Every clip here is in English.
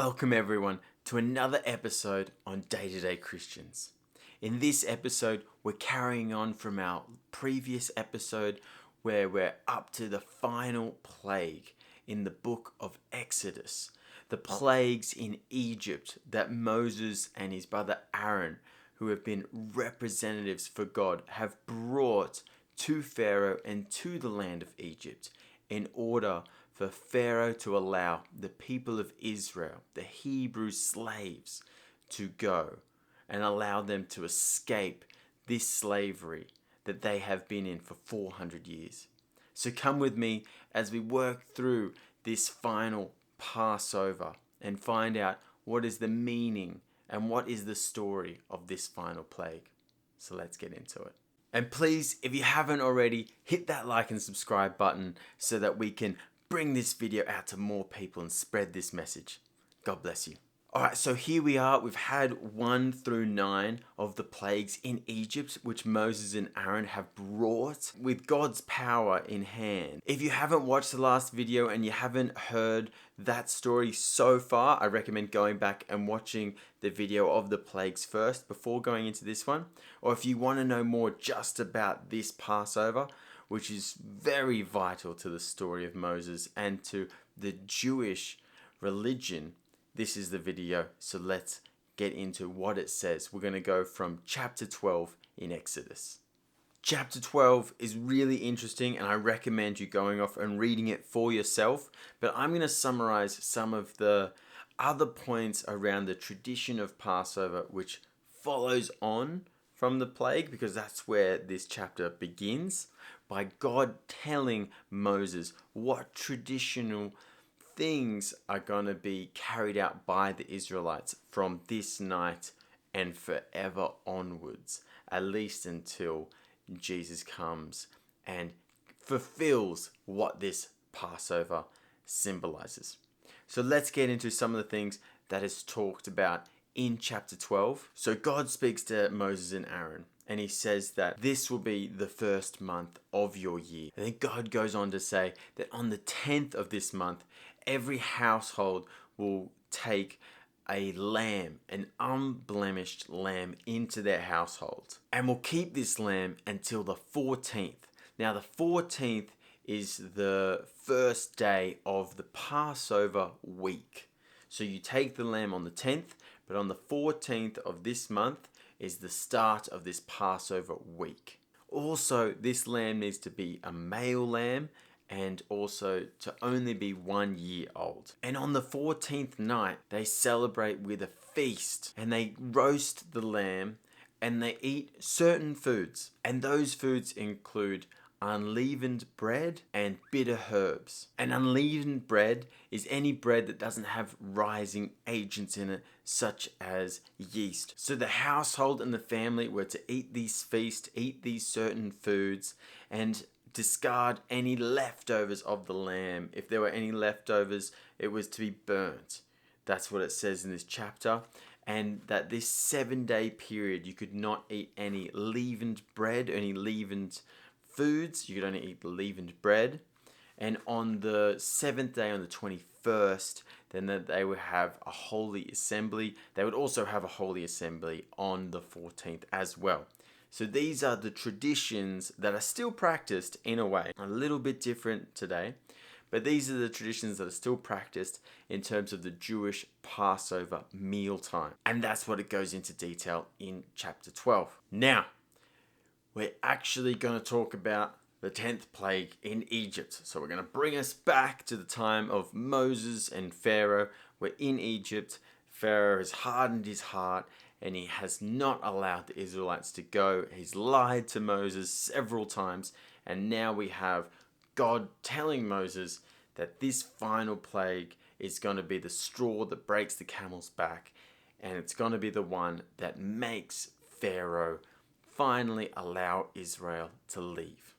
Welcome everyone to another episode on Day-to-Day Christians. In this episode, we're carrying on from our previous episode where we're up to the final plague in the book of Exodus. The plagues in Egypt that Moses and his brother Aaron, who have been representatives for God, have brought to Pharaoh and to the land of Egypt in order for Pharaoh to allow the people of Israel, the Hebrew slaves, to go and allow them to escape this slavery that they have been in for 400 years. So come with me as we work through this final Passover and find out what is the meaning and what is the story of this final plague. So let's get into it. And please, if you haven't already, hit that like and subscribe button so that we can bring this video out to more people and spread this message. God bless you. Alright, so here we are. We've had 1 through 9 of the plagues in Egypt, which Moses and Aaron have brought with God's power in hand. If you haven't watched the last video and you haven't heard that story so far, I recommend going back and watching the video of the plagues first before going into this one. Or if you want to know more just about this Passover, which is very vital to the story of Moses and to the Jewish religion, this is the video. So let's get into what it says. We're going to go from chapter 12 in Exodus. Chapter 12 is really interesting, and I recommend you going off and reading it for yourself. But I'm going to summarize some of the other points around the tradition of Passover, which follows on from the plague, because that's where this chapter begins, by God telling Moses what traditional things are going to be carried out by the Israelites from this night and forever onwards, at least until Jesus comes and fulfills what this Passover symbolizes. So let's get into some of the things that is talked about in chapter 12. So God speaks to Moses and Aaron, and he says that this will be the first month of your year. And then God goes on to say that on the 10th of this month, every household will take a lamb, an unblemished lamb, into their household, and will keep this lamb until the 14th. Now the 14th is the first day of the Passover week. So you take the lamb on the 10th, but on the 14th of this month is the start of this Passover week. Also, this lamb needs to be a male lamb and also to only be 1 year old. And on the 14th night, they celebrate with a feast, and they roast the lamb and they eat certain foods. And those foods include unleavened bread and bitter herbs. And unleavened bread is any bread that doesn't have rising agents in it, such as yeast. So the household and the family were to eat this feast, eat these certain foods, and discard any leftovers of the lamb. If there were any leftovers, it was to be burnt. That's what it says in this chapter. And that this 7-day period, you could not eat any leavened bread, any leavened foods. You could only eat the leavened bread. And on the 7th day, on the 21st, then they would have a holy assembly. They would also have a holy assembly on the 14th as well. So these are the traditions that are still practiced in a way, a little bit different today, but these are the traditions that are still practiced in terms of the Jewish Passover mealtime. And that's what it goes into detail in chapter 12. Now, we're actually going to talk about the 10th plague in Egypt. So we're going to bring us back to the time of Moses and Pharaoh. We're in Egypt. Pharaoh has hardened his heart, and he has not allowed the Israelites to go. He's lied to Moses several times, and now we have God telling Moses that this final plague is going to be the straw that breaks the camel's back, and it's going to be the one that makes Pharaoh finally allow Israel to leave.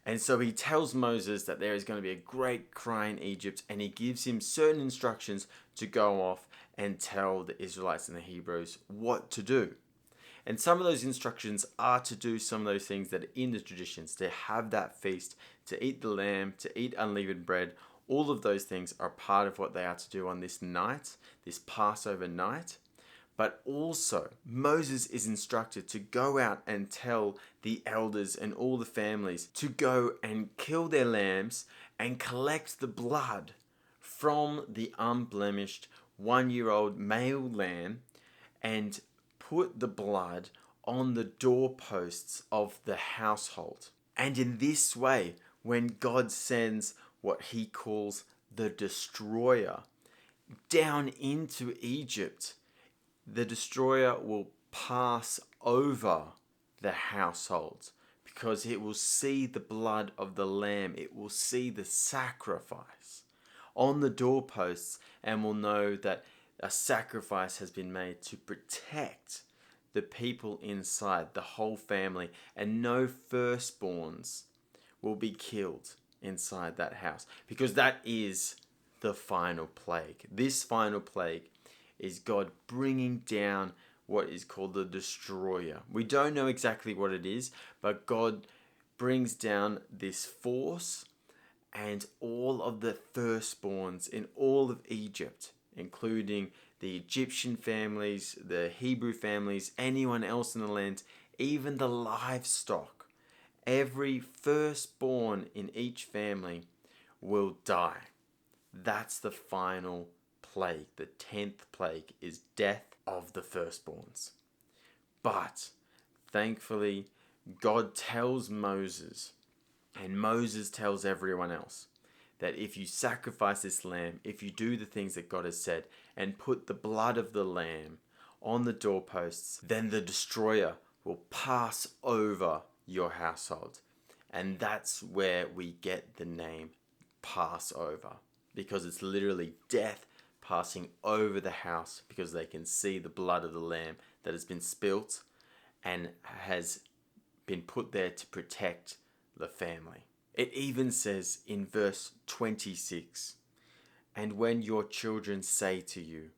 And so he tells Moses that there is going to be a great cry in Egypt, and he gives him certain instructions to go off and tell the Israelites and the Hebrews what to do. And some of those instructions are to do some of those things that are in the traditions, to have that feast, to eat the lamb, to eat unleavened bread, All of those things are part of what they are to do on this night, this Passover night. But also, Moses is instructed to go out and tell the elders and all the families to go and kill their lambs and collect the blood from the unblemished 1-year-old male lamb and put the blood on the doorposts of the household. And in this way, when God sends what he calls the destroyer down into Egypt, the destroyer will pass over the household because it will see the blood of the lamb. It will see the sacrifice on the doorposts and will know that a sacrifice has been made to protect the people inside, the whole family, and no firstborns will be killed inside that house, because that is the final plague. This final plague is God bringing down what is called the destroyer. We don't know exactly what it is, but God brings down this force, and all of the firstborns in all of Egypt, including the Egyptian families, the Hebrew families, anyone else in the land, even the livestock, every firstborn in each family will die. That's the final plague. The 10th plague is death of the firstborns. But thankfully, God tells Moses, and Moses tells everyone else, that if you sacrifice this lamb, if you do the things that God has said, and put the blood of the lamb on the doorposts, then the destroyer will pass over your household. And that's where we get the name Passover, because it's literally death passing over the house, because they can see the blood of the lamb that has been spilt and has been put there to protect the family. It even says in verse 26, "And when your children say to you,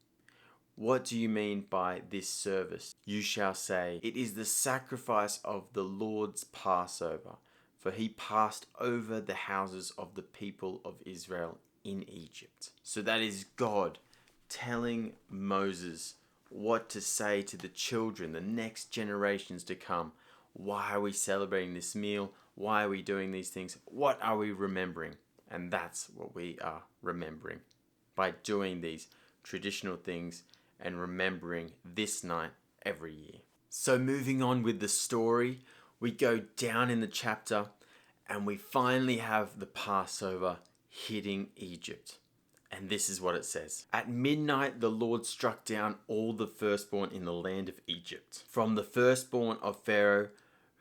'What do you mean by this service?' you shall say, 'It is the sacrifice of the Lord's Passover, for he passed over the houses of the people of Israel in Egypt.'" So that is God telling Moses what to say to the children, the next generations to come. Why are we celebrating this meal? Why are we doing these things? What are we remembering? And that's what we are remembering by doing these traditional things and remembering this night every year. So moving on with the story, we go down in the chapter and we finally have the Passover hitting Egypt. And this is what it says. "At midnight, the Lord struck down all the firstborn in the land of Egypt, from the firstborn of Pharaoh,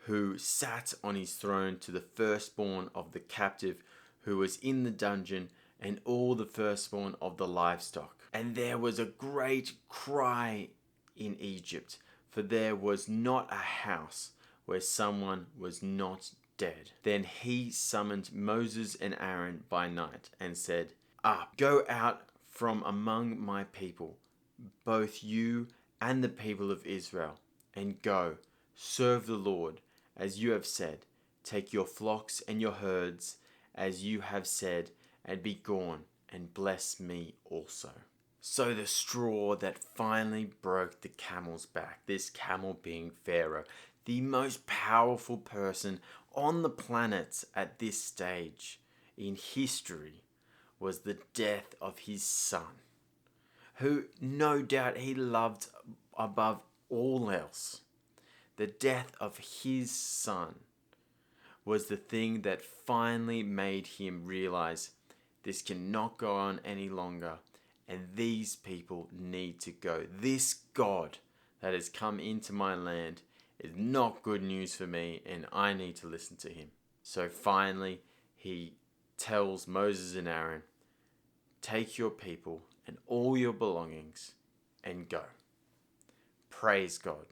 who sat on his throne, to the firstborn of the captive who was in the dungeon, and all the firstborn of the livestock. And there was a great cry in Egypt, for there was not a house where someone was not dead. Then he summoned Moses and Aaron by night and said, 'Up, go out from among my people, both you and the people of Israel, and go, serve the Lord, as you have said. Take your flocks and your herds, as you have said, and be gone, and bless me also.'" So the straw that finally broke the camel's back, this camel being Pharaoh, the most powerful person on the planet at this stage in history, was the death of his son, who no doubt he loved above all else. The death of his son was the thing that finally made him realize this cannot go on any longer, and these people need to go. This God that has come into my land is not good news for me, and I need to listen to him. So finally, he tells Moses and Aaron, "Take your people and all your belongings and go." Praise God.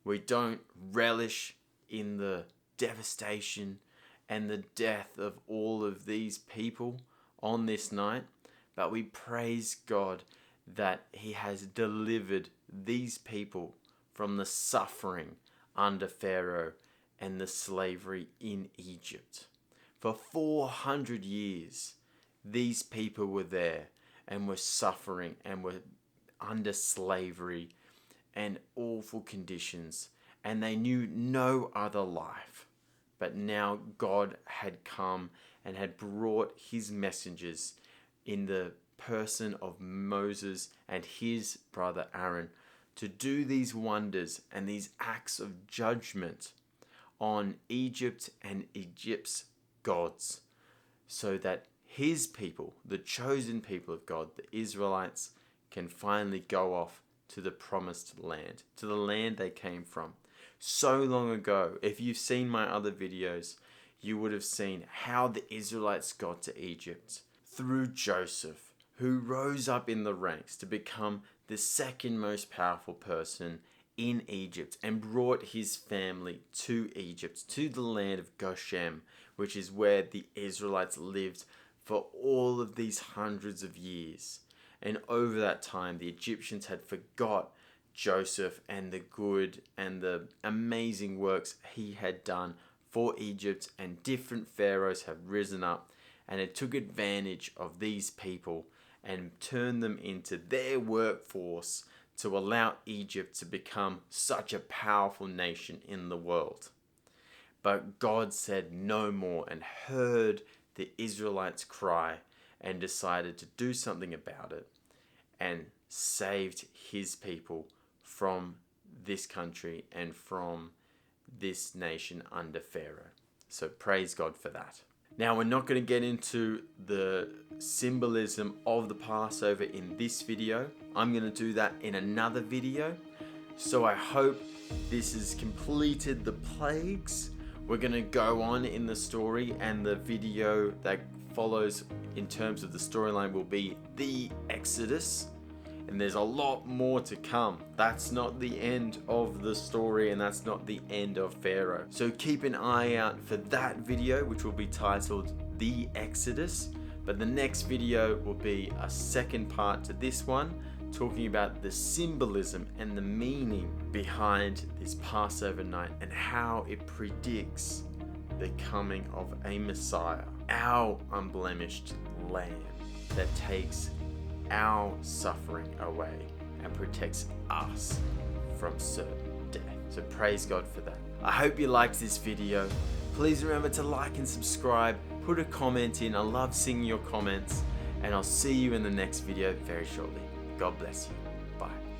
We don't relish in the devastation and the death of all of these people on this night, but we praise God that he has delivered these people from the suffering under Pharaoh and the slavery in Egypt. For 400 years, these people were there and were suffering and were under slavery and awful conditions, and they knew no other life. But now God had come and had brought his messengers in the person of Moses and his brother Aaron to do these wonders and these acts of judgment on Egypt and Egypt's gods, so that his people, the chosen people of God, the Israelites, can finally go off to the promised land, to the land they came from. So long ago, if you've seen my other videos, you would have seen how the Israelites got to Egypt through Joseph, who rose up in the ranks to become the second most powerful person in Egypt and brought his family to Egypt, to the land of Goshen, which is where the Israelites lived for all of these hundreds of years. And over that time, the Egyptians had forgot Joseph and the good and the amazing works he had done for Egypt, and different pharaohs have risen up and it took advantage of these people and turned them into their workforce to allow Egypt to become such a powerful nation in the world. But God said no more and heard the Israelites' cry and decided to do something about it and saved his people from this country and from this nation under Pharaoh. So praise God for that. Now, we're not going to get into the symbolism of the Passover in this video. I'm going to do that in another video. So I hope this has completed the plagues. We're going to go on in the story, and the video that follows in terms of the storyline will be the Exodus. And there's a lot more to come. That's not the end of the story, and that's not the end of Pharaoh. So keep an eye out for that video, which will be titled The Exodus. But the next video will be a second part to this one, talking about the symbolism and the meaning behind this Passover night and how it predicts the coming of a Messiah, our unblemished lamb that takes our suffering away and protects us from certain death. So praise God for that. I hope you liked this video. Please remember to like and subscribe. Put a comment in. I love seeing your comments. And I'll see you in the next video very shortly. God bless you. Bye.